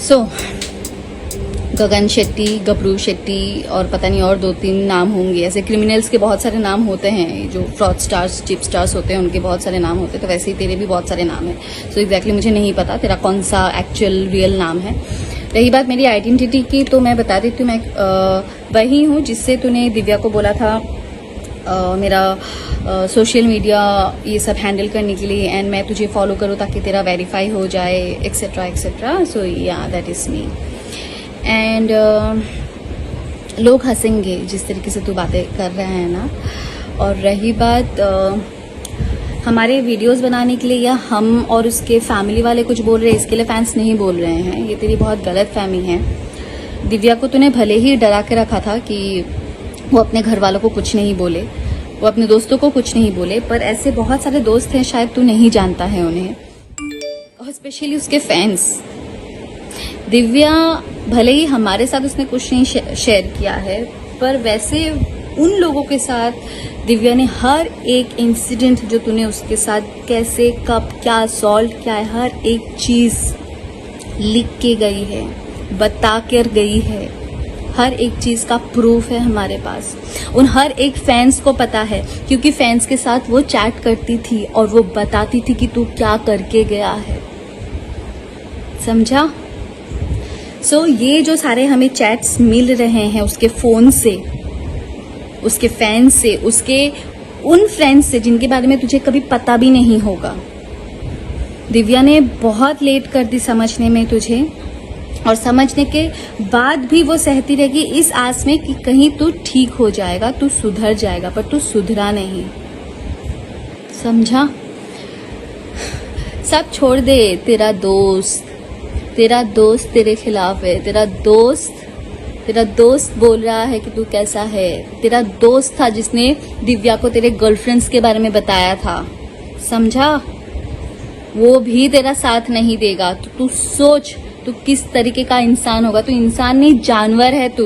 सो गगन शेट्टी, गबरू शेट्टी और पता नहीं और 2-3 नाम होंगे। ऐसे क्रिमिनल्स के बहुत सारे नाम होते हैं, जो फ्रॉड स्टार्स, चिप स्टार्स होते हैं, उनके बहुत सारे नाम होते हैं। तो वैसे ही तेरे भी बहुत सारे नाम हैं। सो एग्जैक्टली मुझे नहीं पता तेरा कौन सा एक्चुअल रियल नाम है। रही बात मेरी आइडेंटिटी की, तो मैं बता देती हूँ, मैं वही हूँ जिससे तूने दिव्या को बोला था मेरा सोशल मीडिया ये सब हैंडल करने के लिए, एंड मैं तुझे फॉलो करूँ ताकि तेरा वेरीफाई हो जाए, एक्सेट्रा एक्सेट्रा। सो या दैट इज़ मी। एंड लोग हंसेंगे जिस तरीके से तू बातें कर रहा है ना। और रही बात हमारे वीडियोस बनाने के लिए या हम और उसके फैमिली वाले कुछ बोल रहे हैं, इसके लिए फैंस नहीं बोल रहे हैं। ये तेरी बहुत गलत फहमी है। दिव्या को तूने भले ही डरा के रखा था कि वो अपने घर वालों को कुछ नहीं बोले, वो अपने दोस्तों को कुछ नहीं बोले, पर ऐसे बहुत सारे दोस्त हैं, शायद तू नहीं जानता है उन्हें, और स्पेशली उसके फैंस। दिव्या भले ही हमारे साथ उसने कुछ नहीं शेयर किया है, पर वैसे उन लोगों के साथ दिव्या ने हर एक इंसिडेंट जो तूने उसके साथ कैसे, कब, क्या सॉल्व किया है, हर एक चीज लिख के गई है, बता कर गई है। हर एक चीज का प्रूफ है हमारे पास। उन हर एक फैंस को पता है, क्योंकि फैंस के साथ वो चैट करती थी और वो बताती थी कि तू क्या करके गया है। समझा? सो ये जो सारे हमें चैट्स मिल रहे हैं उसके फोन से, उसके फैंस से, उसके उन फ्रेंड्स से जिनके बारे में तुझे कभी पता भी नहीं होगा। दिव्या ने बहुत लेट कर दी समझने में तुझे, और समझने के बाद भी वो सहती रहेगी इस आस में कि कहीं तू ठीक हो जाएगा, तू सुधर जाएगा, पर तू सुधरा नहीं। समझा? सब छोड़ दे। तेरा दोस्त तेरे खिलाफ है। तेरा दोस्त बोल रहा है कि तू कैसा है। तेरा दोस्त था जिसने दिव्या को तेरे गर्लफ्रेंड्स के बारे में बताया था। समझा? वो भी तेरा साथ नहीं देगा। तो तू सोच तू किस तरीके का इंसान होगा। तू इंसान नहीं, जानवर है तू।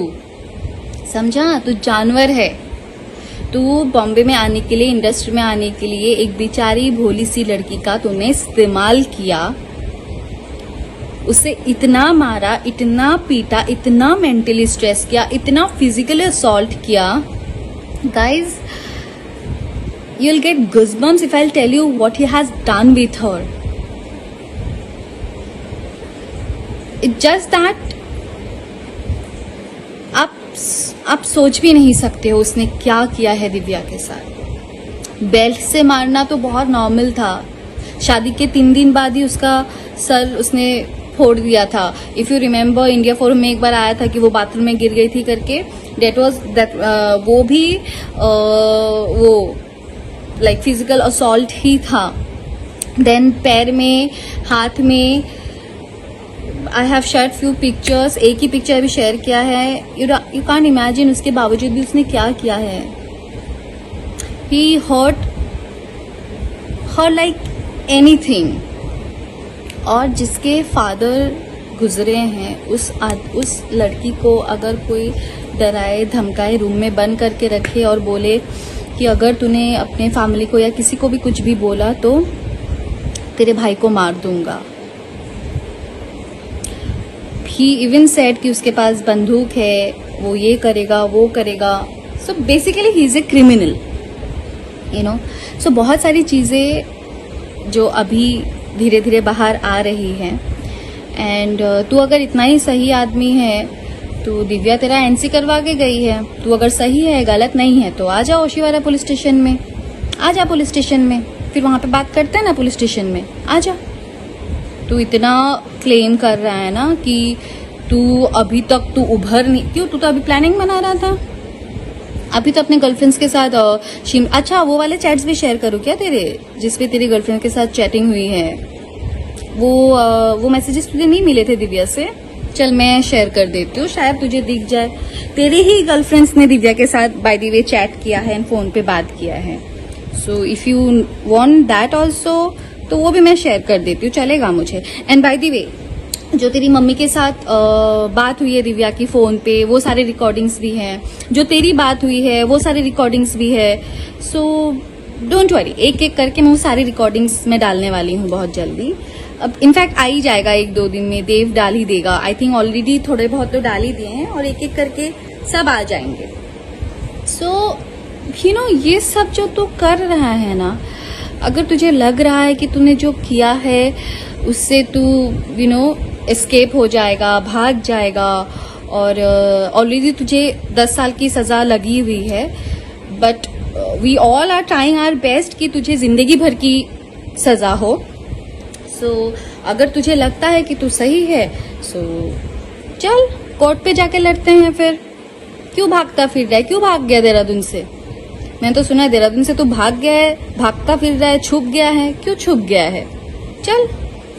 समझा? तू जानवर है। तू बॉम्बे में आने के लिए, इंडस्ट्री में आने के लिए एक बेचारी भोली सी लड़की का तूने इस्तेमाल किया, उसे इतना मारा, इतना पीटा, इतना मेंटली स्ट्रेस किया, इतना फिजिकली असॉल्ट किया। Guys, you'll get goosebumps if I'll tell you what he has done with her. It's just that आप सोच भी नहीं सकते हो उसने क्या किया है दिव्या के साथ। बेल्ट से मारना तो बहुत नॉर्मल था। शादी के 3 दिन बाद ही उसका सर उसने फोड़ दिया था। If you remember, India forum में एक बार आया था कि वो बाथरूम में गिर गई थी करके। वो भी वो लाइक फिजिकल असॉल्ट ही था। देन पैर में, हाथ में, I have shared few pictures. एक ही पिक्चर भी शेयर किया है। यू कांट इमेजिन उसके बावजूद भी उसने क्या किया है। ही हर्ट हर लाइक एनीथिंग। और जिसके फादर गुजरे हैं, उस लड़की को अगर कोई डराए, धमकाए, रूम में बंद करके रखे और बोले कि अगर तूने अपने फैमिली को या किसी को भी कुछ भी बोला तो तेरे भाई को मार दूंगा। ही इवन सेड कि उसके पास बंदूक है, वो ये करेगा, वो करेगा। So basically he is a criminal, you know. So बहुत सारी चीजें जो अभी धीरे धीरे बाहर आ रही हैं। एंड तू अगर इतना ही सही आदमी है तो दिव्या तेरा एनसी करवा के गई है। तू अगर सही है, गलत नहीं है, तो आ जा ओशीवारा पुलिस स्टेशन में। आ जा पुलिस स्टेशन में, फिर वहां पे बात करते हैं ना पुलिस स्टेशन में। आ जा। तू इतना क्लेम कर रहा है ना कि तू अभी तक तू उभर नहीं, क्यों? तू तो अभी प्लानिंग बना रहा था। अभी तो अपने गर्लफ्रेंड्स के साथ अच्छा, वो वाले चैट्स भी शेयर करूँ क्या तेरे, जिसपे तेरी गर्लफ्रेंड के साथ चैटिंग हुई है? वो मैसेजेस तुझे नहीं मिले थे दिव्या से? चल मैं शेयर कर देती हूँ, शायद तुझे दिख जाए। तेरे ही गर्लफ्रेंड्स ने दिव्या के साथ बाय द वे चैट किया है एंड फोन पे बात किया है। So if you want that also, तो वो भी मैं शेयर कर देती हूँ, चलेगा मुझे। एंड बाय द वे, जो तेरी मम्मी के साथ बात हुई है दिव्या की फोन पे, वो सारे रिकॉर्डिंग्स भी हैं। जो तेरी बात हुई है वो सारी रिकॉर्डिंग्स भी है। सो डोंट वरी, एक एक करके मैं वो सारी रिकॉर्डिंग्स में डालने वाली हूँ बहुत जल्दी। अब इनफैक्ट आ ही जाएगा 1-2 दिन में, देव डाल ही देगा। आई थिंक ऑलरेडी थोड़े बहुत तो डाल ही दिए हैं और एक एक करके सब आ जाएंगे। सो ये सब जो तू कर रहा है ना, अगर तुझे लग रहा है कि तूने जो किया है उससे तू एस्केप हो जाएगा, भाग जाएगा, और ऑलरेडी तुझे 10 साल की सजा लगी हुई है, but we all are trying our best कि तुझे जिंदगी भर की सजा हो। सो अगर तुझे लगता है कि तू सही है, सो चल कोर्ट पे जाके लड़ते हैं फिर। क्यों भागता फिर रहा है? क्यों भाग गया देहरादून से? मैंने तो सुना है देहरादून से तो भाग गया है, भागता फिर रहा है, छुप गया है। क्यों छुप गया है? चल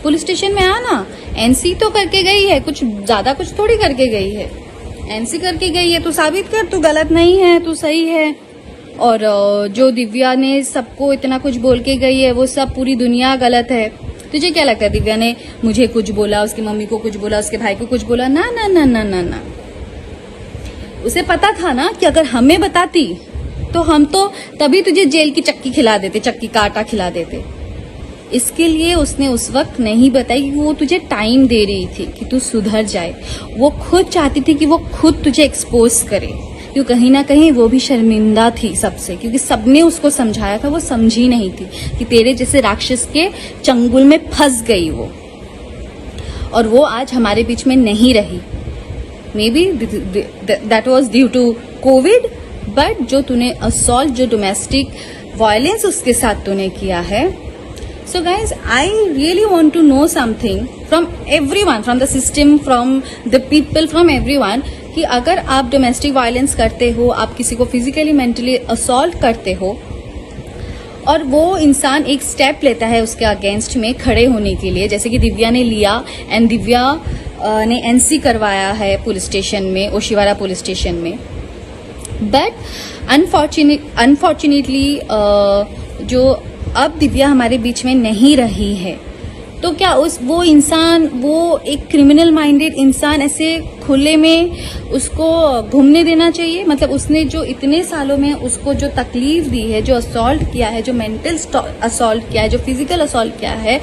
पुलिस स्टेशन में आना। एनसी तो करके गई है, कुछ ज्यादा कुछ थोड़ी करके गई है, एनसी करके गई है। तू साबित कर, तू गलत नहीं है, तू सही है। और जो दिव्या ने सबको इतना कुछ बोल के गई है, वो सब पूरी दुनिया गलत है। तुझे क्या लगता है दिव्या ने मुझे कुछ बोला, उसकी मम्मी को कुछ बोला, उसके भाई को कुछ बोला? ना ना ना ना ना ना। उसे पता था ना कि अगर हमें बताती तो हम तो तभी तुझे जेल की चक्की खिला देते, चक्की का आटा खिला देते। इसके लिए उसने उस वक्त नहीं बताई कि वो तुझे टाइम दे रही थी कि तू सुधर जाए। वो खुद चाहती थी कि वो खुद तुझे एक्सपोज करे, क्योंकि कहीं ना कहीं वो भी शर्मिंदा थी सबसे, क्योंकि सबने उसको समझाया था, वो समझी नहीं थी कि तेरे जैसे राक्षस के चंगुल में फंस गई वो, और वो आज हमारे बीच में नहीं रही। Maybe that was due to covid, but जो तूने असॉल्ट, जो डोमेस्टिक वायलेंस उसके साथ तूने किया है। So guys, I really want to know something from everyone, from the system, from the people, from everyone, कि अगर आप डोमेस्टिक वायलेंस करते हो, आप किसी को फिजिकली मेंटली असॉल्ट करते हो, और वो इंसान एक स्टेप लेता है उसके अगेंस्ट में खड़े होने के लिए, जैसे कि दिव्या ने लिया, एंड दिव्या ने एनसी करवाया है पुलिस स्टेशन में, ओशिवारा पुलिस स्टेशन में। बट अनफॉर्चुनेटली जो अब दिव्या हमारे बीच में नहीं रही है, तो क्या वो इंसान, वो एक क्रिमिनल माइंडेड इंसान ऐसे खुले में उसको घूमने देना चाहिए? मतलब उसने जो इतने सालों में उसको जो तकलीफ दी है, जो असॉल्ट किया है, जो मेंटल असॉल्ट किया है, जो फिजिकल असॉल्ट किया है,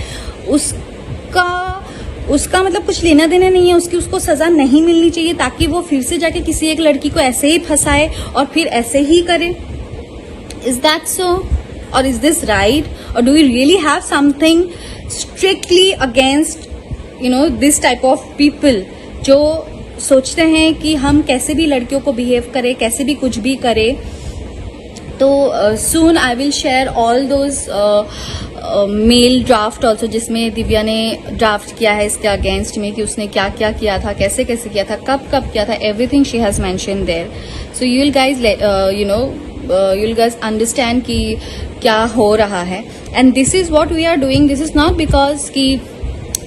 उसका मतलब कुछ लेना देना नहीं है, उसको सजा नहीं मिलनी चाहिए, ताकि वो फिर से जाके किसी एक लड़की को ऐसे ही फंसाए और फिर ऐसे ही करे? इज दैट सो, और इज दिस राइट, और do we really have something strictly against this type of people जो सोचते हैं कि हम कैसे भी लड़कियों को बिहेव करें, कैसे भी कुछ भी करें? तो soon I will share all those mail draft also, जिसमें दिव्या ने ड्राफ्ट किया है इसके अगेंस्ट में, कि उसने क्या क्या किया था, कैसे कैसे किया था, कब कब किया था, everything she has mention there. So you will guys you will guys understand कि क्या हो रहा है, and this is what we are doing. This is not because कि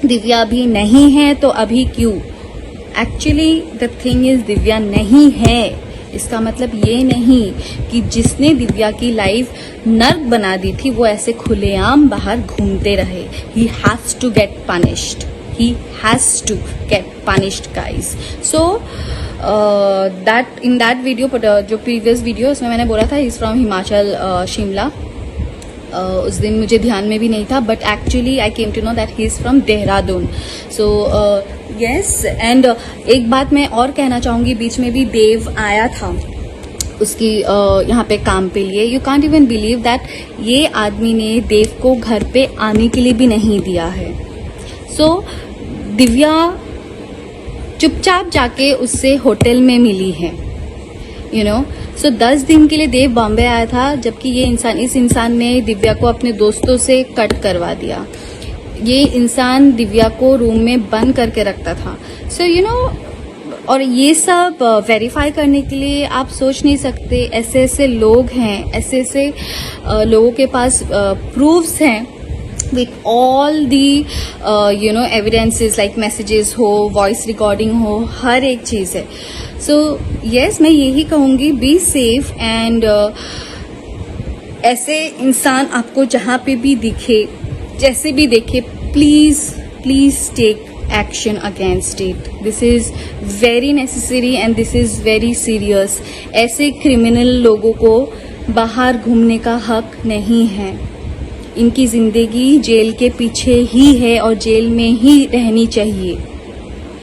दिव्या अभी नहीं है तो अभी क्यों? Actually the thing is Divya नहीं है, इसका मतलब ये नहीं कि जिसने दिव्या की लाइफ नर्क बना दी थी वो ऐसे खुलेआम बाहर घूमते रहे। He has to get punished. He has to get punished, guys. So in that video, जो previous video, उसमें मैंने बोला था he's from हिमाचल, शिमला। उस दिन मुझे ध्यान में भी नहीं था, but actually I came to know that he is from Dehradun. So yes, and एक बात मैं और कहना चाहूँगी, बीच में भी देव आया था उसकी यहाँ पे काम पे लिए। You can't even believe that ये आदमी ने देव को घर पे आने के लिए भी नहीं दिया है। सो दिव्या चुपचाप जाके उससे होटल में मिली है, सो 10 दिन के लिए देव बॉम्बे आया था, जबकि इस इंसान ने दिव्या को अपने दोस्तों से कट करवा दिया। ये इंसान दिव्या को रूम में बंद करके रखता था। सो और ये सब वेरीफाई करने के लिए आप सोच नहीं सकते, ऐसे ऐसे लोग हैं, ऐसे ऐसे लोगों के पास प्रूफ्स हैं with all the evidences like messages हो, voice recording हो, हर एक चीज है। So yes, मैं यही कहूंगी, be safe and ऐसे इंसान आपको जहां पे भी दिखे, जैसे भी देखे, please take action against it. This is very necessary and this is very serious. ऐसे क्रिमिनल लोगों को बाहर घूमने का हक नहीं है। इनकी जिंदगी जेल के पीछे ही है और जेल में ही रहनी चाहिए।